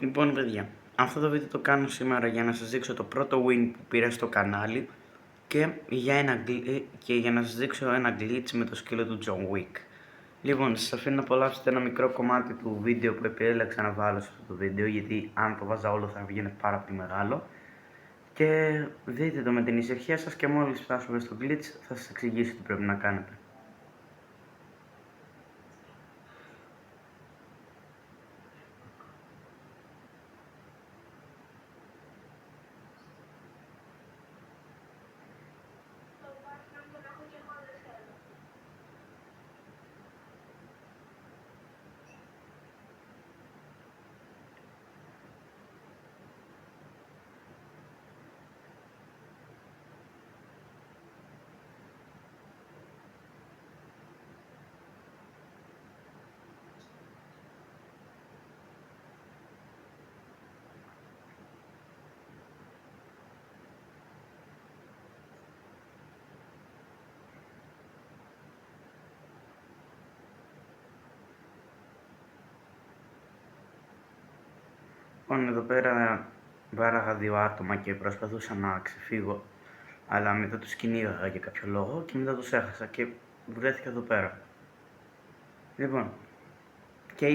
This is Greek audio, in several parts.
Λοιπόν, παιδιά, αυτό το βίντεο το κάνω σήμερα για να σας δείξω το πρώτο win που πήρα στο κανάλι και για να σας δείξω ένα glitch με το σκύλο του John Wick. Λοιπόν, σας αφήνω να απολαύσετε ένα μικρό κομμάτι του βίντεο που επέλεξα να βάλω σε αυτό το βίντεο, γιατί αν το βάζα όλο θα βγαίνει πάρα πολύ μεγάλο. Και δείτε το με την ησυχία σας και μόλις φτάσουμε στο glitch θα σας εξηγήσω τι πρέπει να κάνετε. Λοιπόν, εδώ πέρα βάραγα δύο άτομα και προσπαθούσα να ξεφύγω, αλλά μετά τους κυνήγαγα για κάποιο λόγο και μετά τους έχασα και βρέθηκα εδώ πέρα. Λοιπόν, και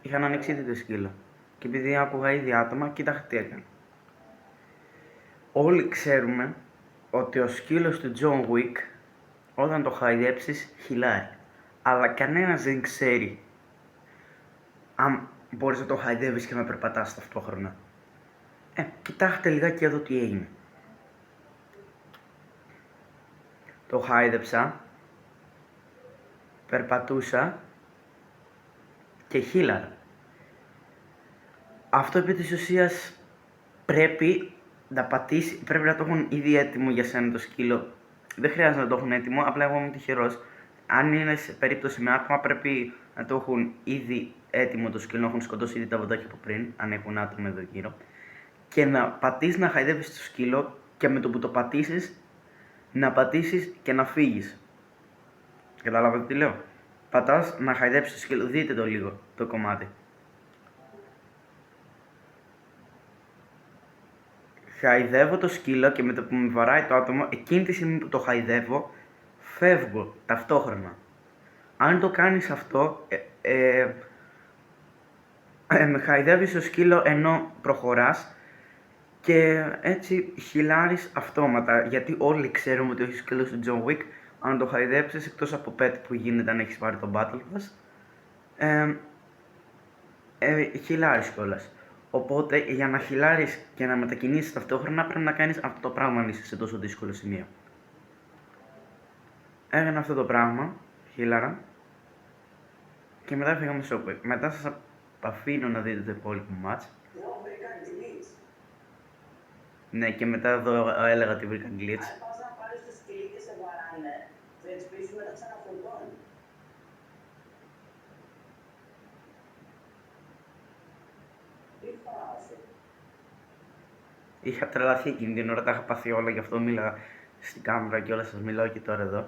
είχαν ανοίξει τη σκύλο και επειδή άκουγα ήδη άτομα, κοίταχα τι έκανε. Όλοι ξέρουμε ότι ο σκύλος του John Wick όταν το χαϊδέψεις χυλάει, αλλά κανένας δεν ξέρει αν μπορείς να το χαϊδεύεις και να περπατάς ταυτόχρονα. Κοιτάξτε λιγάκι εδώ τι έγινε. Το χάιδεψα, περπατούσα και χύλαρα. Αυτό επί της ουσίας πρέπει να πατήσει, πρέπει να το έχουν ήδη έτοιμο για σένα το σκύλο. Δεν χρειάζεται να το έχουν έτοιμο, απλά εγώ είμαι τυχερός. Αν είναι σε περίπτωση με άτομα, πρέπει να το έχουν ήδη έτοιμο το σκύλο, να έχουν σκοτώσει ήδη τα βοντάκια από πριν, αν έχουν άτομα εδώ γύρω. Και να πατήσεις να χαϊδεύεις το σκύλο και με το που το πατήσεις, να πατήσεις και να φύγεις. Καταλάβατε τι λέω. Πατάς να χαϊδέψεις το σκύλο, δείτε το λίγο το κομμάτι. Χαϊδεύω το σκύλο και με το που με βαράει το άτομο, εκείνη τη στιγμή που το χαϊδεύω, φεύγω ταυτόχρονα. Αν το κάνεις αυτό, με χαϊδεύεις το σκύλο ενώ προχωράς και έτσι χυλάρεις αυτόματα, γιατί όλοι ξέρουμε ότι ο σκύλος του John Wick, αν το χαϊδέψεις, εκτός από pet που γίνεται αν έχεις πάρει το Battle Pass, χυλάρεις κιόλας. Οπότε για να χυλάρεις και να μετακινήσεις ταυτόχρονα πρέπει να κάνεις αυτό το πράγμα αν είσαι σε τόσο δύσκολο σημείο. Έκανα αυτό το πράγμα, χύλαρα και μετά φύγαμε στο quick. Μετά σας αφήνω να δείτε το υπόλοιπο match. Ναι, και μετά εδώ έλεγα ότι βρήκα glitch. Αν πας να πάρεις το σκυλί και σε βαράνε, θα έτσι πίσω μετά ξαναφορτώνει. Τι φάση. Είχα τρελαθεί εκείνη την ώρα, τα είχα πάθει όλα, γι' αυτό μίλαγα στην κάμερα και όλα σας μιλάω και τώρα εδώ.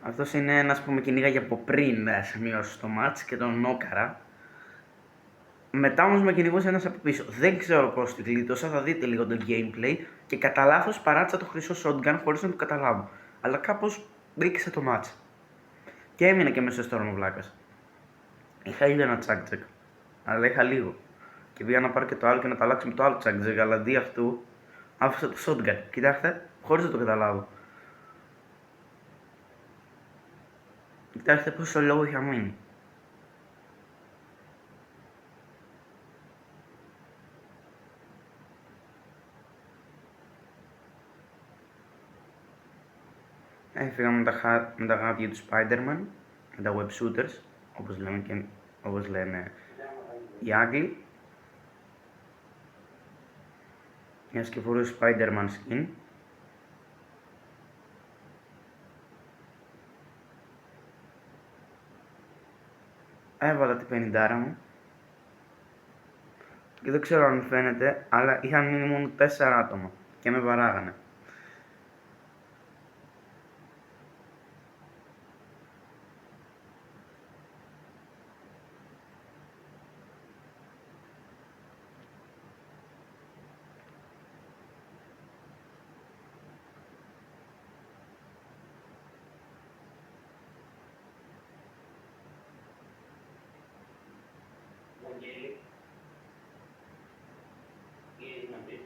Αυτός είναι ένας που με κυνήγαγε από πριν σε μειώσει στο match και τον νόκαρα. Μετά όμως με κυνηγούσε ένας από πίσω. Δεν ξέρω πώς την γλίτωσα, θα δείτε λίγο το gameplay και κατά λάθος παράτησα το χρυσό shotgun χωρίς να το καταλάβω. Αλλά κάπως μπήκε το match. Και έμεινα και μέσα στο ο βλάκας. Είχα ήδη ένα τσάκ-τσεκ, αλλά είχα λίγο. Και πήγα να πάρω και το άλλο και να τα αλλάξω με το άλλο τσάκ-τσεκ, αλλά αντί αυτού άφησα το shotgun. Κοιτάξτε, χωρίς να το καταλάβω. Κοιτάξτε πόσο λόγο είχα μείνει. Έφυγα με τα γάντια του Spider-Man, με τα web shooters, όπως λένε οι Άγγλοι. Μιας και φορούσε Spider-Man skin. Έβαλα την 50 μου Και δεν ξέρω αν φαίνεται, αλλά είχαν μείνει μόνο 4 άτομα και με βαράγανε. Βαγγέλη, τι έχεις να πεις?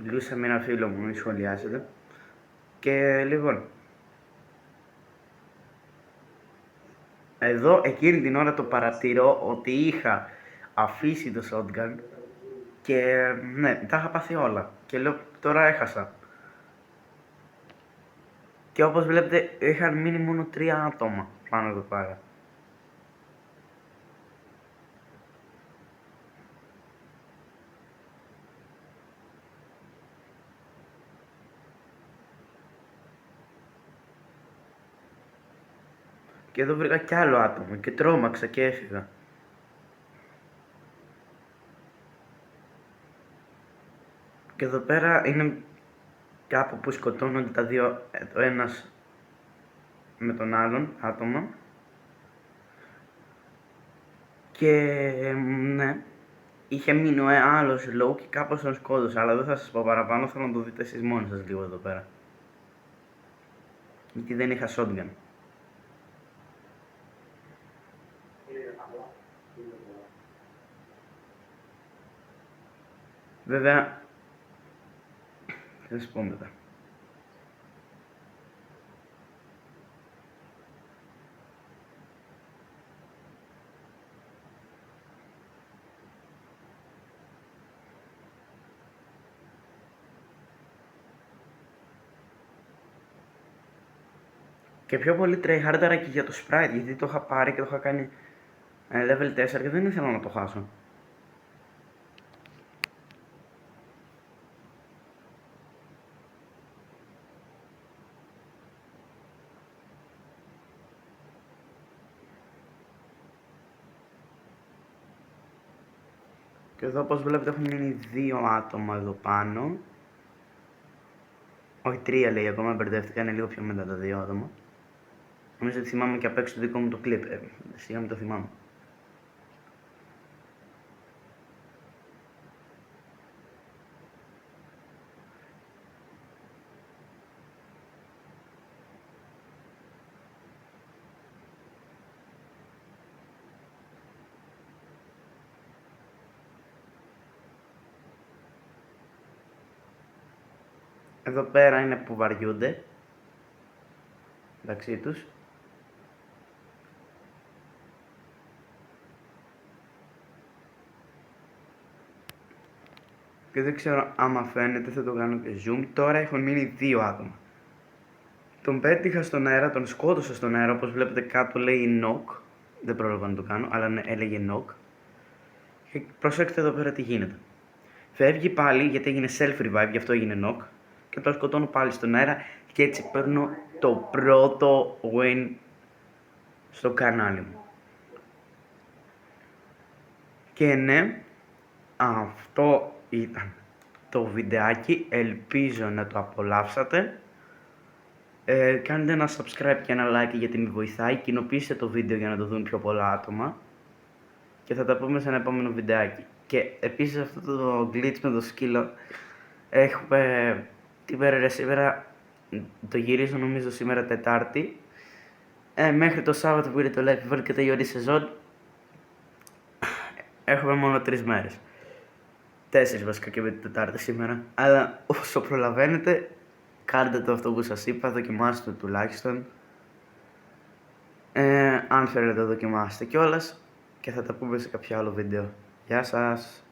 Μιλούσα με ένα φίλο μου, μη σχολιάσετε. Και λοιπόν, εδώ εκείνη την ώρα το παρατηρώ ότι είχα αφήσει το shotgun και ναι, τα είχα πάθει όλα. Και λέω τώρα έχασα. Και όπως βλέπετε είχαν μείνει μόνο 3 άτομα πάνω εδώ πέρα. Και εδώ βρήκα κι άλλο άτομο και τρόμαξα και έφυγα. Και εδώ πέρα είναι κάπου που σκοτώνονται τα δύο, το ένας με τον άλλον άτομο. Και ναι, είχε μείνει ο άλλος low και κάπως τον σκότωσε, αλλά δεν θα σας πω παραπάνω, θέλω να το δείτε εσείς μόνοι σας λίγο εδώ πέρα. Γιατί δεν είχα shotgun. Βέβαια, θα σας πω μετά. Και πιο πολύ tryhardeρα και για το sprite, γιατί το είχα πάρει και το είχα κάνει level 4 και δεν ήθελα να το χάσω. Και εδώ όπως βλέπετε έχουν μείνει 2 άτομα εδώ πάνω. Όχι 3 λέει ακόμα, μπερδεύτηκα, είναι λίγο πιο μετά τα 2 άτομα. Νομίζω ότι θυμάμαι και απ' έξω το δικό μου το κλιπ, σιγά μην το θυμάμαι. Εδώ πέρα είναι που βαριούνται μεταξύ τους. Και δεν ξέρω άμα φαίνεται, θα το κάνω και zoom. Τώρα έχουν μείνει 2 άτομα. Τον πέτυχα στον αέρα, τον σκότωσα στον αέρα, όπως βλέπετε κάτω λέει knock. Δεν πρόλαβα να το κάνω, αλλά ναι, έλεγε knock. Και προσέξτε εδώ πέρα τι γίνεται. Φεύγει πάλι γιατί έγινε self-revive, γι' αυτό έγινε knock. Και το σκοτώνω πάλι στον αέρα και έτσι παίρνω το πρώτο win στο κανάλι μου. Και ναι, αυτό ήταν το βιντεάκι, ελπίζω να το απολαύσατε. Κάντε ένα subscribe και ένα like γιατί με βοηθάει, κοινοποιήστε το βίντεο για να το δουν πιο πολλά άτομα και θα τα πούμε σε ένα επόμενο βιντεάκι. Και επίσης αυτό το glitch με το σκύλο έχουμε την πέρα σήμερα, το γυρίζω νομίζω σήμερα Τετάρτη, μέχρι το Σάββατο που είναι το live και τελειώνει η σεζόν έχουμε μόνο 3 μέρες. 4 βασικά και με την Τετάρτη σήμερα, αλλά όσο προλαβαίνετε κάντε το αυτό που σας είπα, δοκιμάστε το τουλάχιστον. Αν θέλετε δοκιμάστε κιόλας και θα τα πούμε σε κάποιο άλλο βίντεο. Γεια σας!